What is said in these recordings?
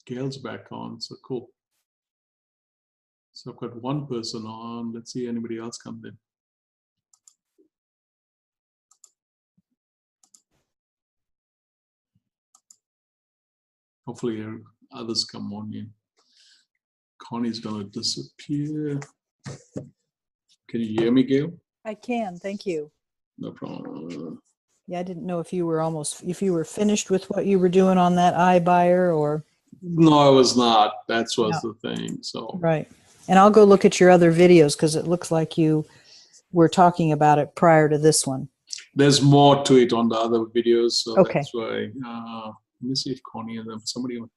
Gail's back on, so cool. So I've got one person on. Let's see anybody else comes in. Hopefully others come on in. Connie's gonna disappear. Can you hear me, Gail? I can, thank you. No problem. Yeah, I didn't know if you were finished with what you were doing on that iBuyer or. No, I was not. That was the thing. So right. And I'll go look at your other videos because it looks like you were talking about it prior to this one. there's more to it on the other videos. So Okay. that's why. Let me see if Connie and them somebody. I'm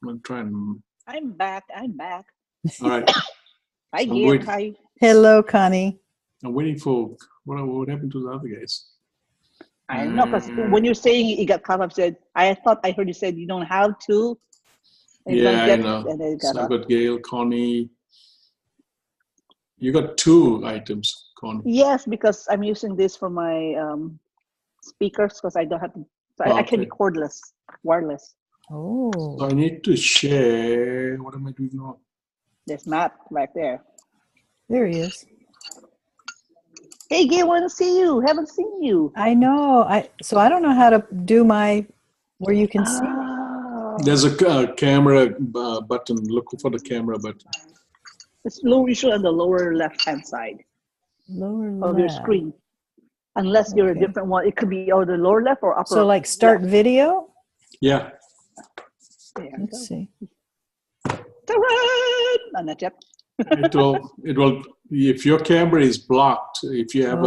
gonna try and. I'm back. All right. Hi, Gail. Hi. Hello, Connie. I'm waiting for what happened to the other guys. I don't know, because when you're saying it got cut off, I thought I heard you said you don't have to. Yeah, I know. So I've got Gail, Connie. You got 2 items, Connie. Yes, because I'm using this for my speakers because I don't have to. So I can be cordless, wireless. Oh. So I need to share. What am I doing now? There's Matt right there. There he is. Hey, Gail, want to see you. Haven't seen you. I know. So I don't know how to do my where you can see. There's a camera button. Look for the camera button. It's usually on the lower left-hand side of your screen. Unless you're a different one. It could be either the lower left or upper. So like start video? Yeah. Let's see. On that, yep. It will, if your camera is blocked, if you have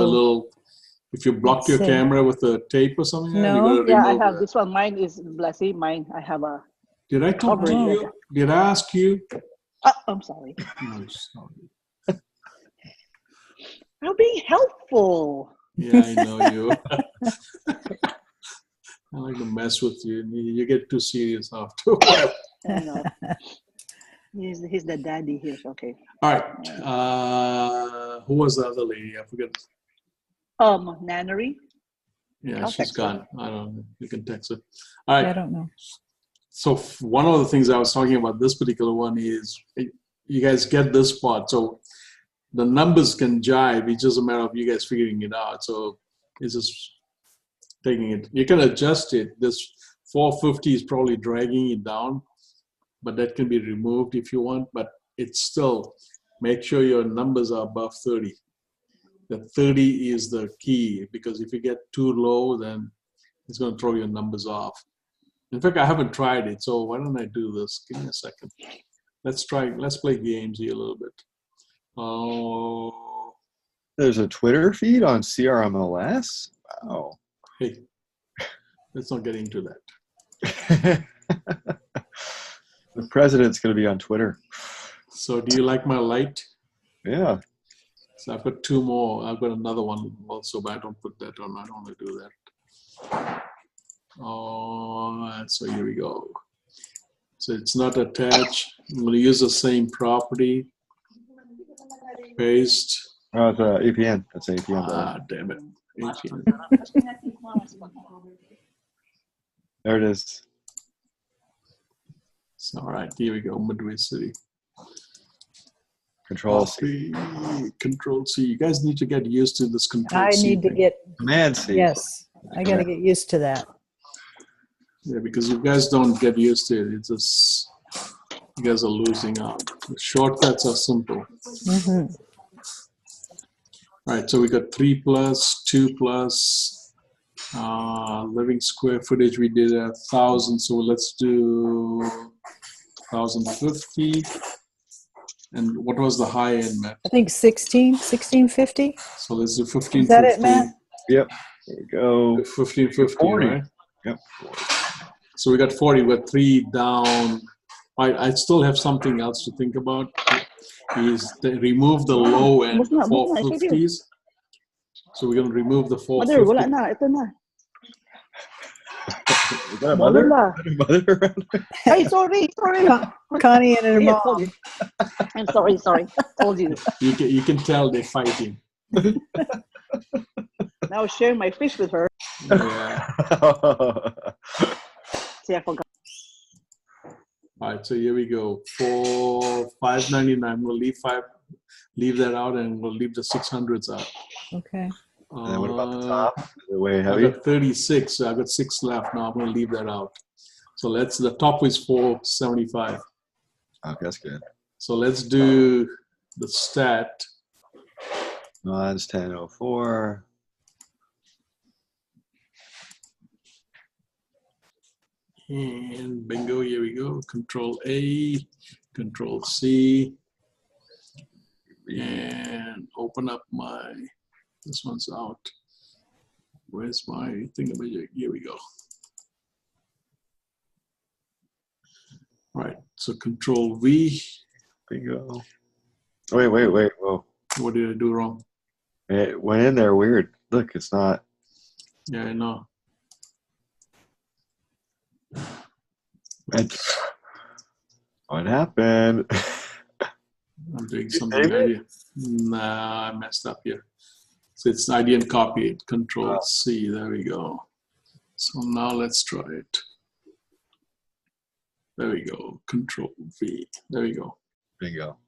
if you block your camera with a tape or something, no. Yeah, I have this one. Mine is, let's see, mine, I have a. Did I talk to you? Did I ask you? I'm sorry. No, sorry. I'm being helpful. Yeah, I know you. I like to mess with you. You get too serious after a while. I know. He's the daddy here. Okay. All right. Who was the other lady? I forget. Nannery. Yeah, she's gone. I don't know. You can text her. All right. I don't know. So one of the things I was talking about this particular one is you guys get this part. So the numbers can jive. It's just a matter of you guys figuring it out. So it's just taking it. You can adjust it. This 450 is probably dragging it down, but that can be removed if you want. But it's still, make sure your numbers are above 30. The 30 is the key, because if you get too low, then it's going to throw your numbers off. In fact, I haven't tried it, so why don't I do this? Give me a second. Let's play games here a little bit. Oh. There's a Twitter feed on CRMLS? Wow. Hey, let's not get into that. The president's going to be on Twitter. So do you like my light? Yeah. So I've got 2 more. I've got another one also, but I don't put that on. I don't want to do that. Oh, so here we go. So it's not attached. I'm going to use the same property. Paste. Oh, it's APN. That's APN. Ah, damn it. APN. There it is. So, all right, here we go. Midway City. Control C. Control C. You guys need to get used to this Control C. I need to get. Command C. Yes, I got to get used to that. Yeah, because you guys don't get used to it. It's just, you guys are losing out. The shortcuts are simple. Mm-hmm. All right, so we got 3+, 2+, living square footage. We did 1,000, so let's do 1,050. And what was the high end, Matt? I think 1650. So let's do 1,550. Is that it, Matt? Yep. There we go. 1,550, 40. right? Yep. So we got 40. We got 3 down. I still have something else to think about. Is remove the low end, the 450s. So we're going to remove the 450. Mother, wala na. Ito na. Is that a mother? Mother? Hey, sorry. Connie and her mom. I'm sorry. Told you. You can tell they're fighting. Now sharing my fish with her. Yeah. See, I forgot. All right, so here we go. For $599, I'm gonna leave that out, and we'll leave the 600s out. Okay. And then what about the top? Is it way I heavy? got 36, so I got 6 left. Now I'm gonna leave that out. So the top is 475. Okay, that's good. So let's do the stat. No, that's 1004. And bingo, here we go. Control A, Control C, and open up this one's out. Where's my thingamajig? Here we go. All right, so Control V. Bingo. Wait. Whoa. What did I do wrong? It went in there weird. Look, it's not. Yeah, I know. What happened? I'm doing something. Nah, I messed up here. So I didn't copy it. Control C. There we go. So now let's try it. There we go. Control V. There we go. Bingo.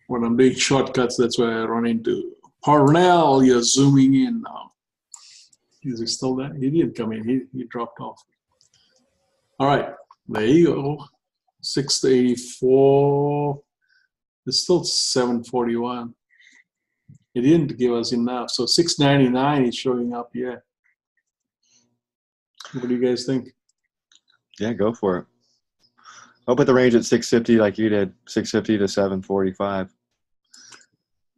When I'm doing shortcuts, that's where I run into Parnell. You're zooming in now. Is he still there? He didn't come in. He dropped off. All right. There you go. 684. It's still 741. It didn't give us enough. So 699 is showing up here. What do you guys think? Yeah, go for it. I'll put the range at 650 like you did, 650 to 745.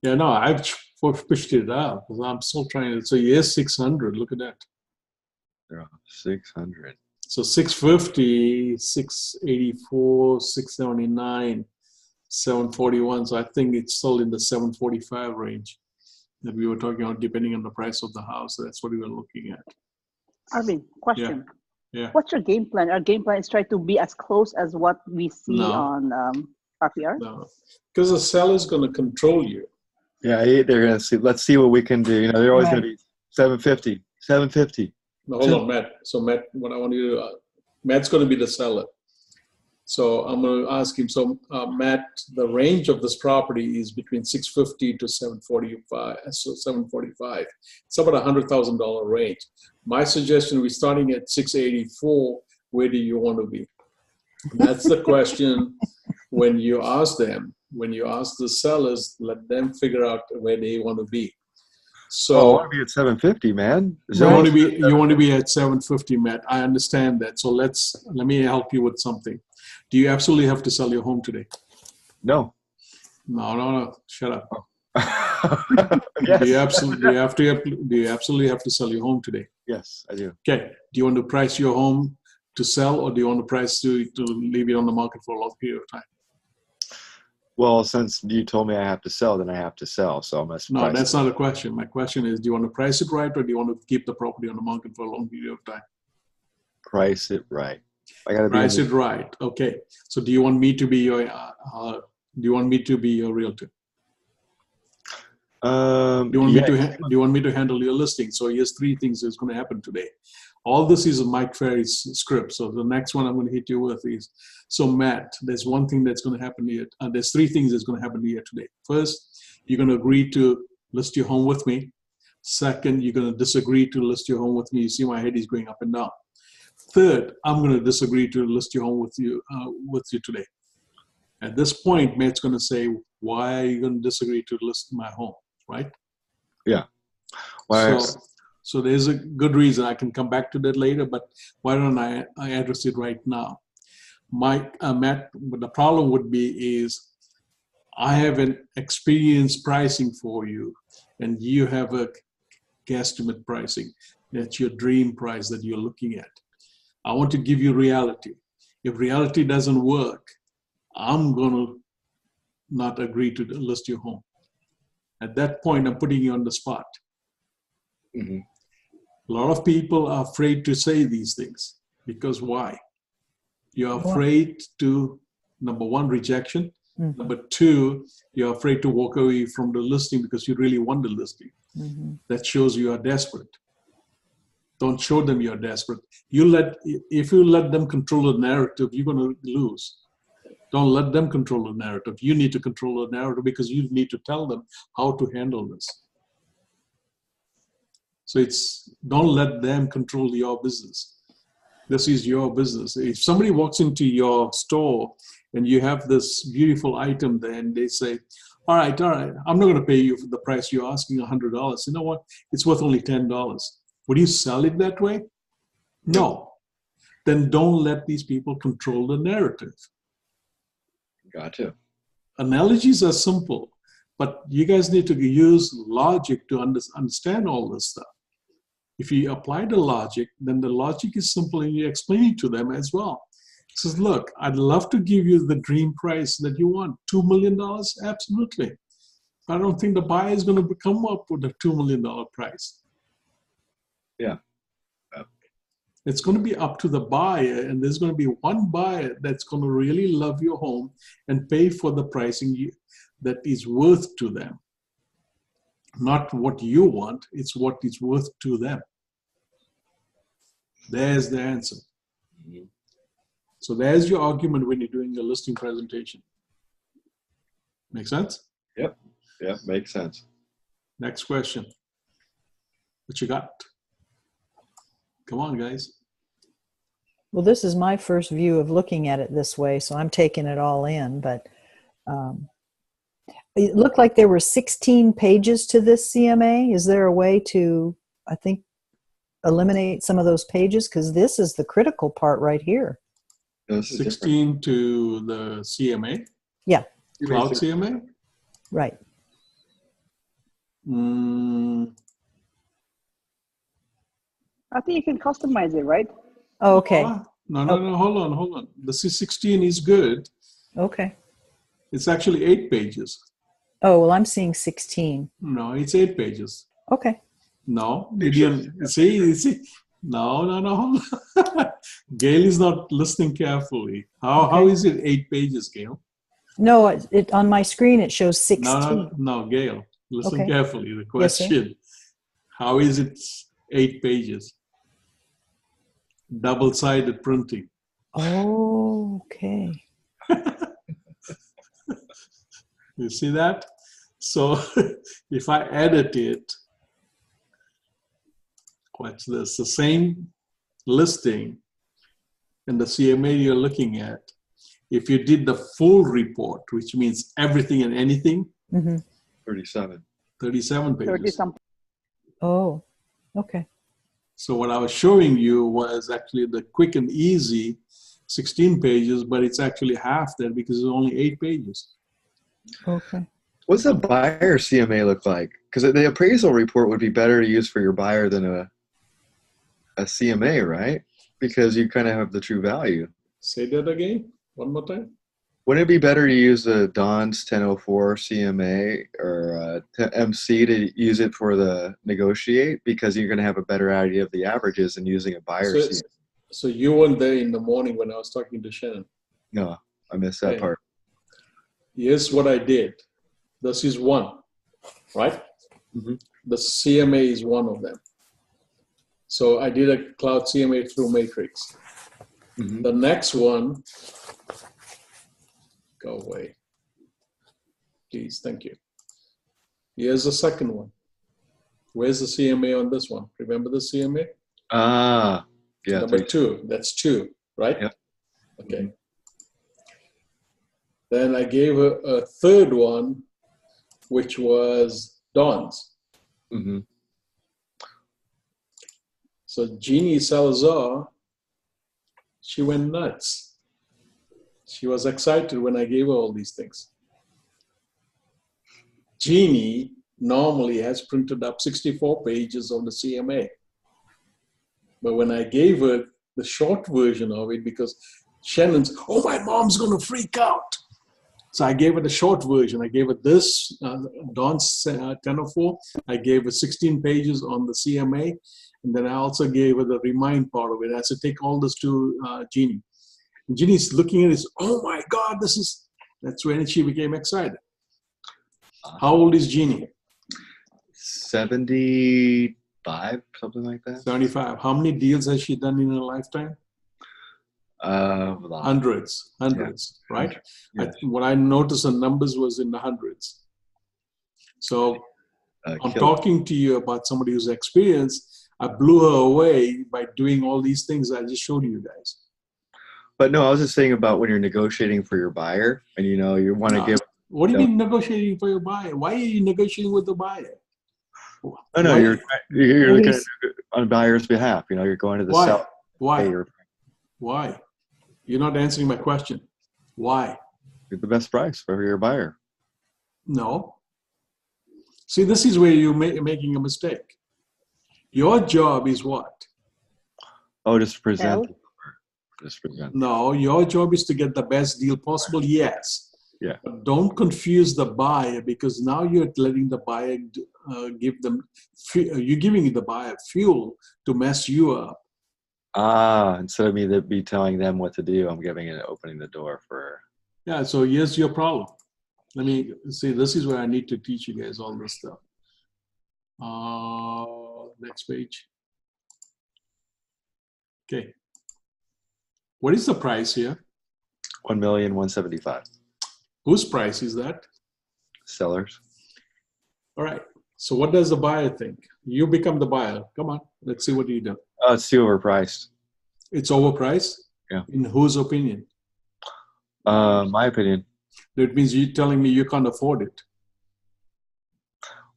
Yeah, no, I've pushed it up. I'm still trying to. So yes, 600. Look at that. 600. So 650, 684, 679, 741. So I think it's still in the 745 range that we were talking about, depending on the price of the house. That's what we were looking at. Arvin, question. Yeah. What's your game plan? Our game plan is try to be as close as what we see on RPR? No, because the seller's going to control you. Yeah, they're going to see. Let's see what we can do. You know, they're always going to be 750, 750. No, hold on, Matt. So Matt, what I want you to, Matt's going to be the seller. So I'm going to ask him. So Matt, the range of this property is between 650 to 745. So 745. It's about $100,000 range. My suggestion: we're starting at 684. Where do you want to be? That's the question. When you ask them, when you ask the sellers, let them figure out where they want to be. So I want to be at 750, man. you want to be at 750, Matt. I understand that. So let me help you with something. Do you absolutely have to sell your home today? No. No. Shut up. Yes. Do you absolutely have to sell your home today? Yes, I do. Okay. Do you want to price your home to sell, or do you want to price to leave it on the market for a long period of time? Well, since you told me I have to sell, then I have to sell. So I must. No, that's not a question. My question is: do you want to price it right, or do you want to keep the property on the market for a long period of time? Price it right. I got to price it right. Okay. So do you want me to be your realtor? Do you want me to handle your listing? So here's 3 things that's going to happen today. All this is Mike Ferry's script. So the next one I'm going to hit you with is, so Matt, there's one thing that's going to happen here. There's 3 things that's going to happen here today. First, you're going to agree to list your home with me. Second, you're going to disagree to list your home with me. You see my head is going up and down. Third, I'm going to disagree to list your home with you today. At this point, Matt's going to say, why are you going to disagree to list my home, right? Yeah. So there's a good reason. I can come back to that later, but why don't I address it right now? Matt, the problem would be is I have an experienced pricing for you, and you have a guesstimate pricing. That's your dream price that you're looking at. I want to give you reality. If reality doesn't work, I'm going to not agree to list your home. At that point, I'm putting you on the spot. Mm-hmm. A lot of people are afraid to say these things. Because why? You're afraid to, number 1, rejection. Mm-hmm. Number 2, you're afraid to walk away from the listing because you really want the listing. Mm-hmm. That shows you are desperate. Don't show them you're desperate. If you let them control the narrative, you're going to lose. Don't let them control the narrative. You need to control the narrative because you need to tell them how to handle this. So don't let them control your business. This is your business. If somebody walks into your store and you have this beautiful item there and they say, all right, I'm not going to pay you for the price you're asking, $100. You know what? It's worth only $10. Would you sell it that way? No. Then don't let these people control the narrative. Gotcha. Analogies are simple, but you guys need to use logic to understand all this stuff. If you apply the logic, then the logic is simple and you explain it to them as well. It says, look, I'd love to give you the dream price that you want, $2 million, absolutely. But I don't think the buyer is going to come up with a $2 million price. Yeah. It's going to be up to the buyer, and there's going to be one buyer that's going to really love your home and pay for the pricing that is worth to them. Not what you want, it's what is worth to them. There's the answer. Mm-hmm. So there's your argument when you're doing your listing presentation. Make sense? Yep. Yep, makes sense. Next question. What you got? Come on, guys. Well, this is my first view of looking at it this way, so I'm taking it all in. But it looked like there were 16 pages to this CMA. Is there a way to, I think, eliminate some of those pages? Because this is the critical part right here. 16 to the CMA? Yeah. Cloud CMA? Right. I think you can customize it, right? Oh, okay. No, hold on. The C16 is good. Okay. It's actually 8 pages. Oh, well, I'm seeing 16. No, it's 8 pages. Okay. No, see. No. Gail is not listening carefully. How is it 8 pages, Gail? No, it on my screen it shows 16. No, Gail, listen Okay. carefully. The Yes, sir. question, how is it 8 pages? Double-sided printing. Oh, okay. You see that? So if I edit it, watch this, the same listing in the CMA you're looking at, if you did the full report, which means everything and anything, 37 pages. 30-something. Oh, okay. So what I was showing you was actually the quick and easy 16 pages, but it's actually half that because it's only 8 pages. Okay. What's the buyer CMA look like? Because the appraisal report would be better to use for your buyer than a CMA, right? Because you kind of have the true value. Say that again, one more time. Wouldn't it be better to use a Don's 1004 CMA or MC to use it for the negotiate? Because you're going to have a better idea of the averages than using a buyer CMA. So you weren't there in the morning when I was talking to Shannon. No, I missed that part. Here's what I did. This is one, right? Mm-hmm. The CMA is one of them. So I did a cloud CMA through Matrix. Mm-hmm. The next one, go away. Please, thank you. Here's the second one. Where's the CMA on this one? Remember the CMA? Yeah. Number 2, that's 2, right? Yep. Okay. Mm-hmm. Then I gave her a third one, which was Dawn's. Mm-hmm. So Jeannie Salazar, she went nuts. She was excited when I gave her all these things. Jeannie normally has printed up 64 pages of the CMA. But when I gave her the short version of it, because Shannon's, oh, my mom's going to freak out. So I gave her the short version. I gave her this, Dawn's 1004. I gave her 16 pages on the CMA. And then I also gave her the Remine part of it. I said, take all this to Jeannie. And Jeannie's looking at this, oh my God, that's when she became excited. How old is Jeannie? 72. 75, something like that. 75. How many deals has she done in her lifetime? Hundreds, right? Yeah. What I noticed the numbers was in the hundreds. So I'm Killer. talking to you about somebody who's experienced. I blew her away by doing all these things I just showed you guys. But no, I was just saying about when you're negotiating for your buyer, and you want to give. What do you mean negotiating for your buyer? Why are you negotiating with the buyer? Oh no, you're looking at on buyer's behalf. You're going to the seller. Why? You're not answering my question. Why? Get the best price for your buyer. No. See, this is where you're making a mistake. Your job is what? Oh, just present. Just present. No, your job is to get the best deal possible. Yes. Yeah. But don't confuse the buyer, because now you're letting the buyer give them. You're giving the buyer fuel to mess you up. Instead of me be telling them what to do, I'm opening the door for. Yeah. So here's your problem. Let me see. This is where I need to teach you guys all this stuff. Next page. Okay. What is the price here? 1,175,000. Whose price is that? Sellers. All right. So what does the buyer think? You become the buyer. Come on. Let's see what you do. It's too overpriced. It's overpriced? Yeah. In whose opinion? My opinion. That means you're telling me you can't afford it.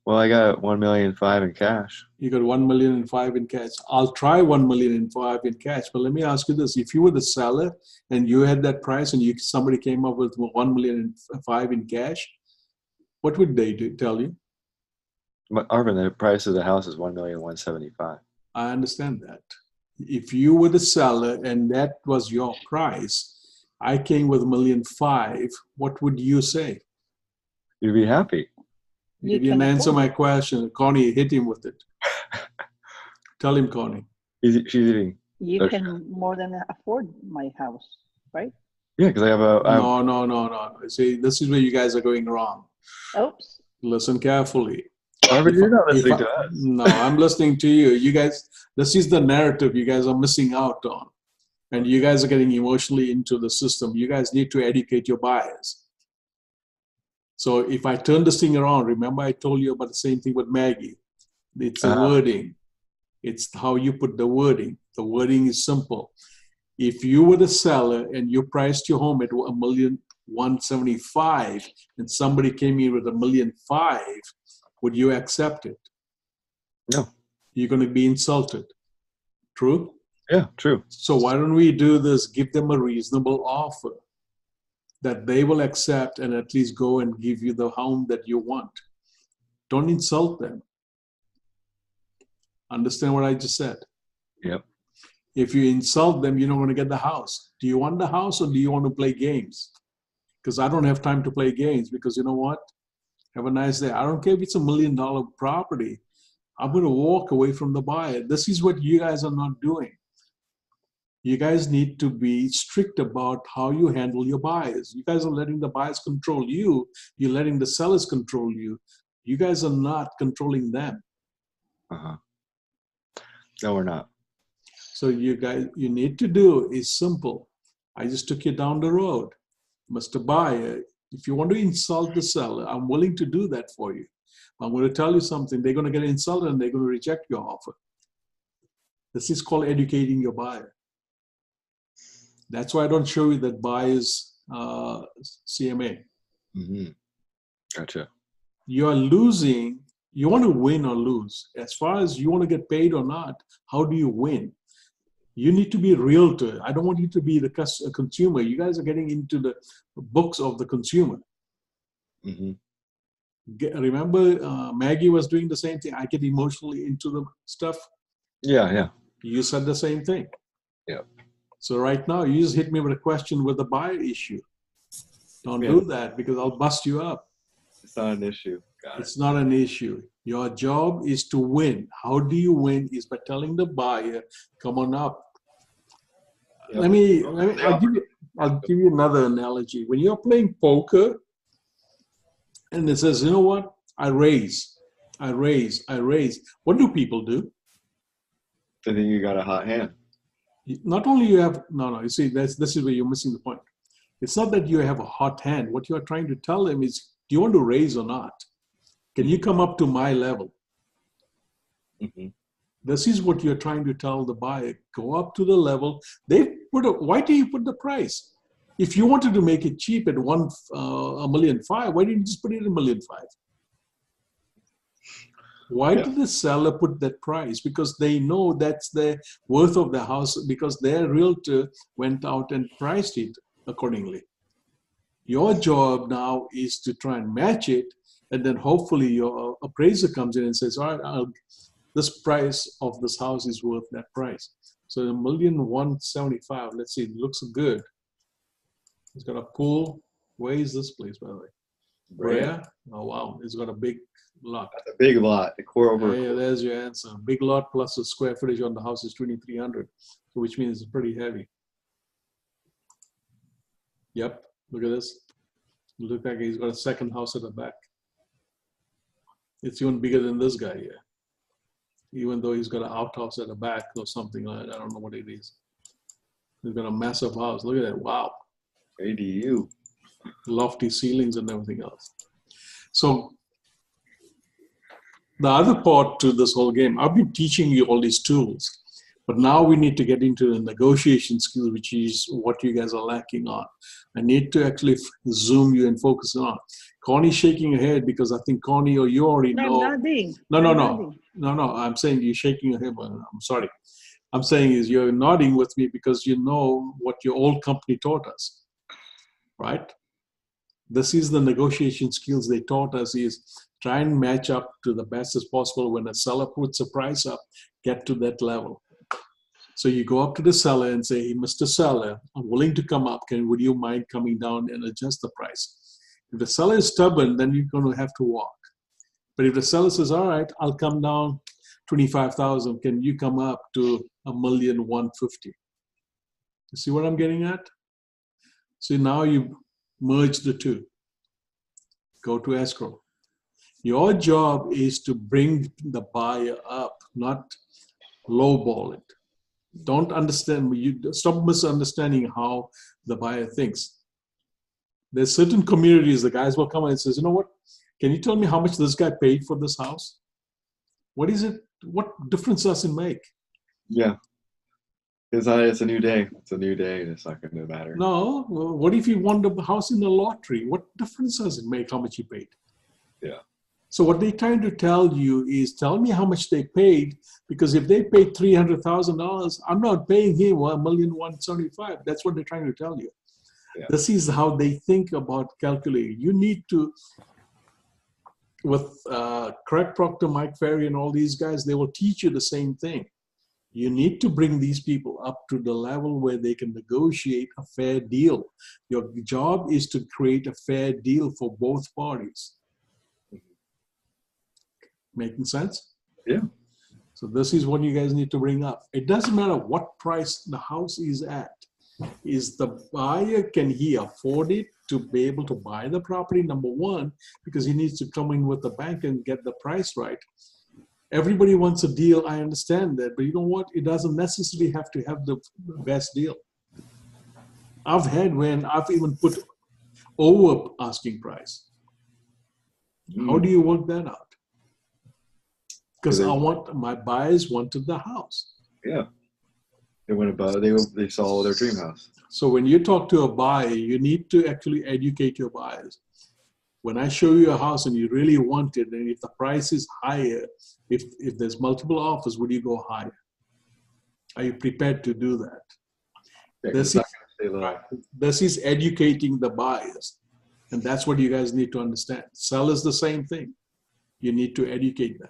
Well, I got 1,500,000 in cash. You got 1,500,000 in cash. I'll try 1,500,000 in cash, but let me ask you this: if you were the seller and you had that price, and somebody came up with 1,500,000 in cash, what would they tell you? Arvin, the price of the house is 1,175,000. I understand that. If you were the seller and that was your price, I came with 1,500,000. What would you say? You'd be happy. You didn't answer my question. Connie, hit him with it. Tell him, Connie. She's eating. You can more than afford my house, right? Yeah, because I have a. No. See, this is where you guys are going wrong. Oops. Listen carefully. Arvin, you're not listening to us. No, I'm listening to you. You guys, this is the narrative you guys are missing out on. And you guys are getting emotionally into the system. You guys need to educate your buyers. So if I turn this thing around, remember I told you about the same thing with Maggie. It's the wording. It's how you put the wording. The wording is simple. If you were the seller and you priced your home at 1,175,000 and somebody came in with 1,500,000, would you accept it? No. You're going to be insulted. True? Yeah, true. So why don't we do this? Give them a reasonable offer that they will accept and at least go and give you the home that you want. Don't insult them. Understand what I just said? Yep. If you insult them, you're not going to get the house. Do you want the house or do you want to play games? Because I don't have time to play games, because you know what? Have a nice day. I don't care if it's $1 million property. I'm going to walk away from the buyer. This is what you guys are not doing. You guys need to be strict about how you handle your buyers. You guys are letting the buyers control you. You're letting the sellers control you. You guys are not controlling them. Uh-huh. No, we're not. So you need to do is simple. I just took you down the road. Mr. Buyer, if you want to insult the seller, I'm willing to do that for you. I'm going to tell you something. They're going to get insulted and they're going to reject your offer. This is called educating your buyer. That's why I don't show you that buyer's CMA. Mm-hmm. Gotcha. You are losing. You want to win or lose. As far as you want to get paid or not, how do you win? You need to be a realtor. I don't want you to be the consumer. You guys are getting into the books of the consumer. Mm-hmm. Remember, Maggie was doing the same thing. I get emotionally into the stuff. Yeah. You said the same thing. Yeah. So right now, you just hit me with a question with the buyer issue. Don't do that, because I'll bust you up. It's not an issue. It's not an issue. Your job is to win. How do you win? Is by telling the buyer, "Come on up." Yep. I'll give you another analogy. When you're playing poker, and it says, "You know what? I raise I raise. What do people do? I think you got a hot hand. Not only you have, no, you see, this is where you're missing the point. It's not that you have a hot hand. What you are trying to tell them is, do you want to raise or not? Can you come up to my level? Mm-hmm. This is what you're trying to tell the buyer. Go up to the level. Why do you put the price? If you wanted to make it cheap at $1.5 million, why didn't you just put it at $1.5 million? Why did the seller put that price? Because they know that's the worth of the house, because their realtor went out and priced it accordingly. Your job now is to try and match it, and then hopefully your appraiser comes in and says, all right, this price of this house is worth that price. So $1,175,000, let's see, it looks good. It's got a pool. Where is this place, by the way? Where? Oh, wow. It's got a big lot. That's a big lot. The core over. Yeah, there's your answer. Big lot plus the square footage on the house is 2,300, which means it's pretty heavy. Yep. Look at this. Look like he's got a second house at the back. It's even bigger than this guy here. Even though he's got an outhouse at the back or something like that. I don't know what it is. He's got a massive house. Look at that. Wow. ADU. Lofty ceilings and everything else. So the other part to this whole game, I've been teaching you all these tools, but now we need to get into the negotiation skills, which is what you guys are lacking on. I need to actually zoom you and focus on. Connie's shaking her head because I think Connie or you already know. Nodding. No. I'm saying you're shaking your head. I'm sorry. I'm saying is you're nodding with me because you know what your old company taught us, right? This is the negotiation skills they taught us, is try and match up to the best as possible. When a seller puts a price up, get to that level. So you go up to the seller and say, hey, Mr. Seller, I'm willing to come up. Would you mind coming down and adjust the price? If the seller is stubborn, then you're going to have to walk. But if the seller says, all right, I'll come down 25,000, can you come up to $1,150,000? You see what I'm getting at? So now you merge the two. Go to escrow. Your job is to bring the buyer up, not lowball it. Don't understand, stop misunderstanding how the buyer thinks. There's certain communities, the guys will come and says, you know what, can you tell me how much this guy paid for this house? What is it? What difference does it make? Yeah. It's a new day. It's a new day. It's not going to matter. No. What if he won the house in the lottery? What difference does it make how much he paid? Yeah. So what they're trying to tell you is, tell me how much they paid, because if they paid $300,000, I'm not paying him $1,175,000. That's what they're trying to tell you. Yeah. This is how they think about calculating. You need to, with Craig Proctor, Mike Ferry, and all these guys, they will teach you the same thing. You need to bring these people up to the level where they can negotiate a fair deal. Your job is to create a fair deal for both parties. Making sense? Yeah. So this is what you guys need to bring up. It doesn't matter what price the house is at. Is the buyer, can he afford it to be able to buy the property? Number one, because he needs to come in with the bank and get the price right. Everybody wants a deal, I understand that, but you know what? It doesn't necessarily have to have the best deal. I've had when I've even put over asking price. How do you work that out? Because I want, my buyers wanted the house. Yeah. They went above, they saw their dream house. So when you talk to a buyer, you need to actually educate your buyers. When I show you a house and you really want it, and if the price is higher, if there's multiple offers, would you go higher? Are you prepared to do that? Yeah, this is educating the buyers. And that's what you guys need to understand. Sellers, the same thing. You need to educate them.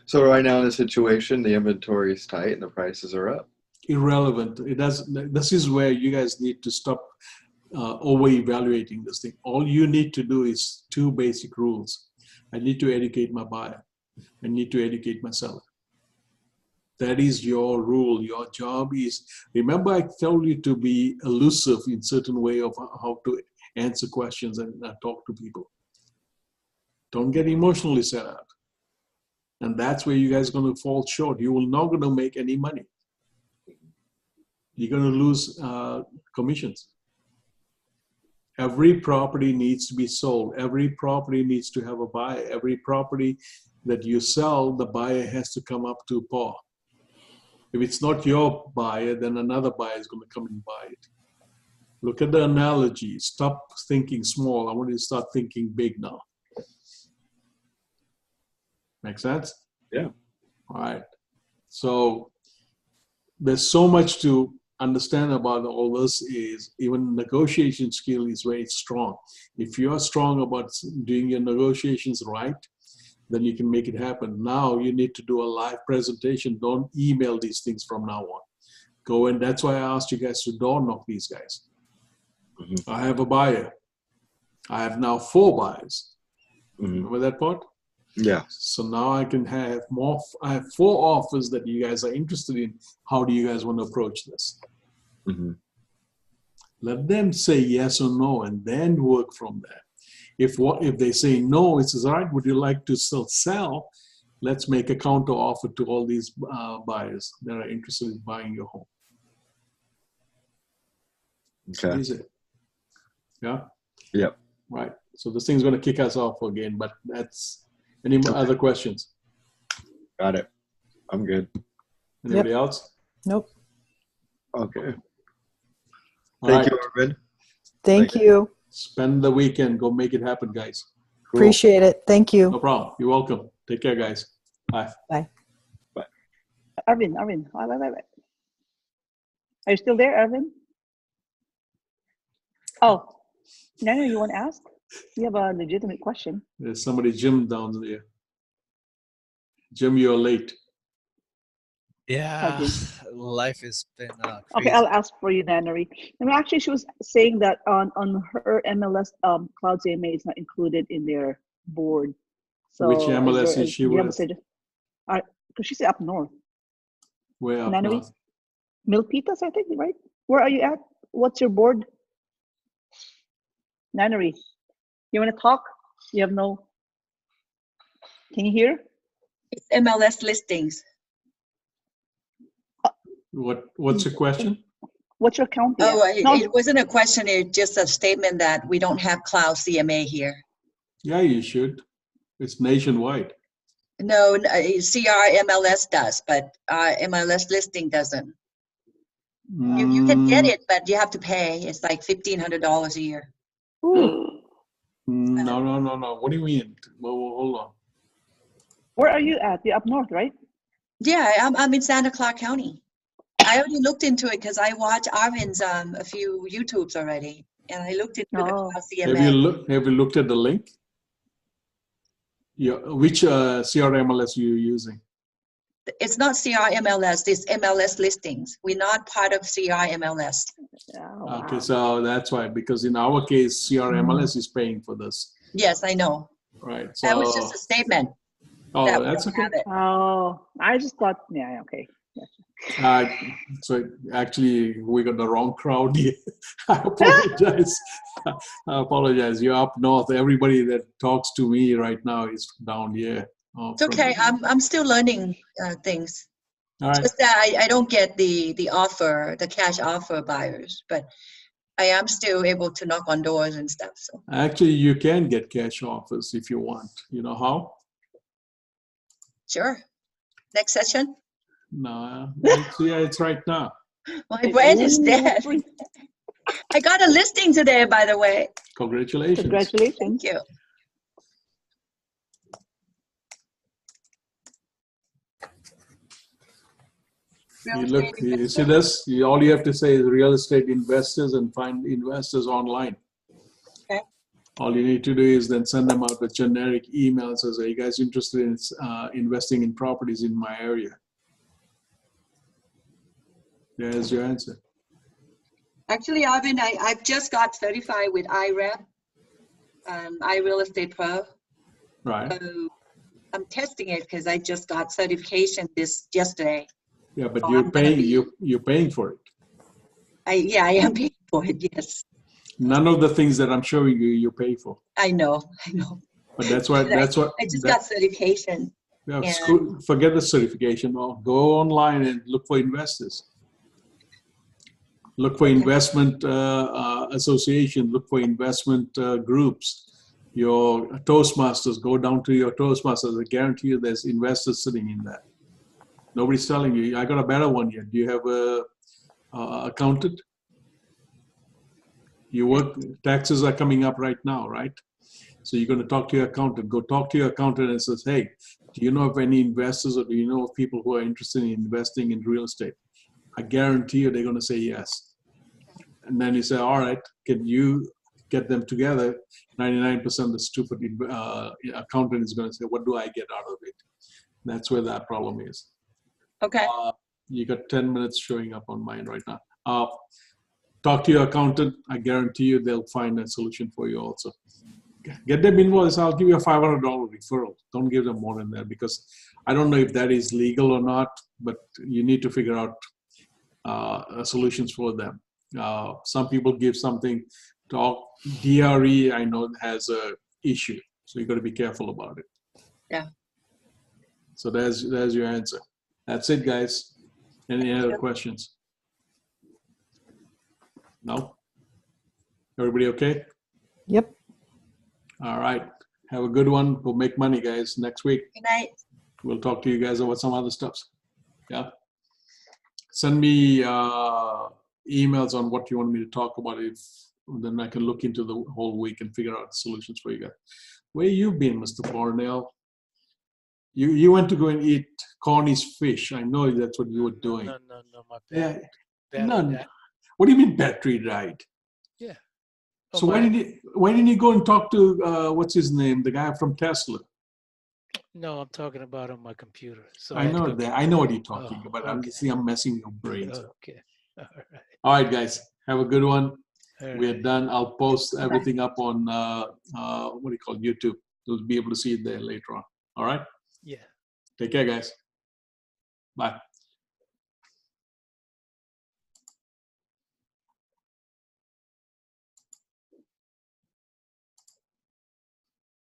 So right now in the situation, the inventory is tight and the prices are up. Irrelevant. This is where you guys need to stop over-evaluating this thing. All you need to do is two basic rules. I need to educate my buyer. I need to educate my seller. That is your rule. Your job is, remember I told you to be elusive in certain way of how to answer questions and talk to people. Don't get emotionally set up. And that's where you guys are going to fall short. You will not going to make any money. You're going to lose commissions. Every property needs to be sold. Every property needs to have a buyer. Every property that you sell, the buyer has to come up to par. If it's not your buyer, then another buyer is going to come and buy it. Look at the analogy. Stop thinking small. I want you to start thinking big now. Make sense? Yeah. All right. So there's so much to understand about all this. Is even negotiation skill is very strong. If you are strong about doing your negotiations right, then you can make it happen. Now you need to do a live presentation. Don't email these things from now on. Go in. That's why I asked you guys to door knock these guys. Mm-hmm. I have a buyer. I have now 4 buyers. Mm-hmm. Remember that part? Yeah. So now I can have more. I have 4 offers that you guys are interested in. How do you guys want to approach this? Mm-hmm. Let them say yes or no, and then work from there. If they say no, it says, all right, would you like to still sell? Let's make a counter offer to all these buyers that are interested in buying your home. Okay. Easy. Yeah? Yep. Right. So this thing's going to kick us off again, but that's any other questions? Got it. I'm good. Anybody else? Nope. Okay. Thank you, Arvind. Thank you. Spend the weekend. Go make it happen, guys. Cool. Appreciate it. Thank you. No problem. You're welcome. Take care, guys. Bye. Bye. Bye. Arvind. Wait. Are you still there, Arvind? Oh, no, you want to ask? You have a legitimate question. There's somebody, Jim, down there. Jim, you're late. Yeah, life has been crazy. Okay, I'll ask for you, Nannery. I mean, actually, she was saying that on her MLS, Cloud CMA is not included in their board. So which MLS is she with? Because she's up north. Where up Nannery? north? Milpitas, I think, right? Where are you at? What's your board? Nannery, you want to talk? You have no. Can you hear? It's MLS listings. What's your question? What's your county? Oh, it wasn't a question. It's just a statement that we don't have cloud CMA here. Yeah, you should. It's nationwide. No, CR MLS does, but MLS listing doesn't. You can get it, but you have to pay. It's like $1,500 a year. No. What do you mean? Well, hold on. Where are you at? You're up north, right? Yeah, I'm in Santa Clara County. I already looked into it because I watched Arvind's a few YouTubes already, and I looked into the cloud CMA. Have you looked at the link? Yeah, which CRMLS are you using? It's not CRMLS, it's MLS listings. We're not part of CRMLS. Oh, wow. Okay, so that's why, because in our case, CRMLS is paying for this. Yes, I know. Right. So, that was just a statement. Oh, that's okay. Oh, I just thought, yeah, okay. So actually, we got the wrong crowd here. I apologize. I apologize. You're up north. Everybody that talks to me right now is down here. It's okay. I'm still learning things. All right. Just that I don't get the offer, the cash offer buyers, but I am still able to knock on doors and stuff. So actually, you can get cash offers if you want. You know how? Sure. Next session. No, it's right now. My brain is dead. I got a listing today, by the way. Congratulations. Congratulations. Thank you. You see this? All you have to say is real estate investors and find investors online. Okay. All you need to do is then send them out a generic email that says, are you guys interested in investing in properties in my area? There's your answer. Actually, Arvind, I've just got certified with IREP, iReal Estate Pro. Right. So I'm testing it because I just got certification yesterday. Yeah, but So you're paying for it. I am paying for it, yes. None of the things that I'm showing you, you pay for. I know. But that's what I just got certification. Yeah, And- forget the certification. Or go online and look for investors. Look for investment association. Look for investment groups. Your Toastmasters. Go down to your Toastmasters. I guarantee you, there's investors sitting in that. Nobody's telling you. I got a better one here. Do you have a accountant? You work. Taxes are coming up right now, right? So you're going to talk to your accountant. Go talk to your accountant and says, hey, do you know of any investors or do you know of people who are interested in investing in real estate? I guarantee you they're going to say yes. And then you say, all right, can you get them together? 99% of the stupid accountant is going to say, what do I get out of it? That's where that problem is. Okay. You got 10 minutes showing up on mine right now. Talk to your accountant. I guarantee you they'll find a solution for you also. Get them invoice. I'll give you a $500 referral. Don't give them more than that because I don't know if that is legal or not, but you need to figure out solutions for them. Some people give something. DRE, I know, has a issue, so you got to be careful about it. Yeah. So there's your answer. That's it, guys. Any other questions? No? Everybody okay? Yep. All right. Have a good one. We'll make money, guys, next week. Good night. We'll talk to you guys about some other stuff. Yeah. Send me emails on what you want me to talk about. If then I can look into the whole week and figure out solutions for you guys. Where you been, Mr. Fornell? You went to go and eat Corny's fish. I know that's what you were doing. No, my Yeah. battery None. died. What do you mean battery died? Yeah. So why didn't you go and talk to what's his name, the guy from Tesla? No, I'm talking about on my computer. So I know that. I know what you're talking about. Okay. I'm messing your brains. Okay. All right. All right, guys. Have a good one. All We're right. done. I'll post everything up on what do you call it? YouTube. You'll be able to see it there later on. All right. Yeah. Take care, guys. Bye.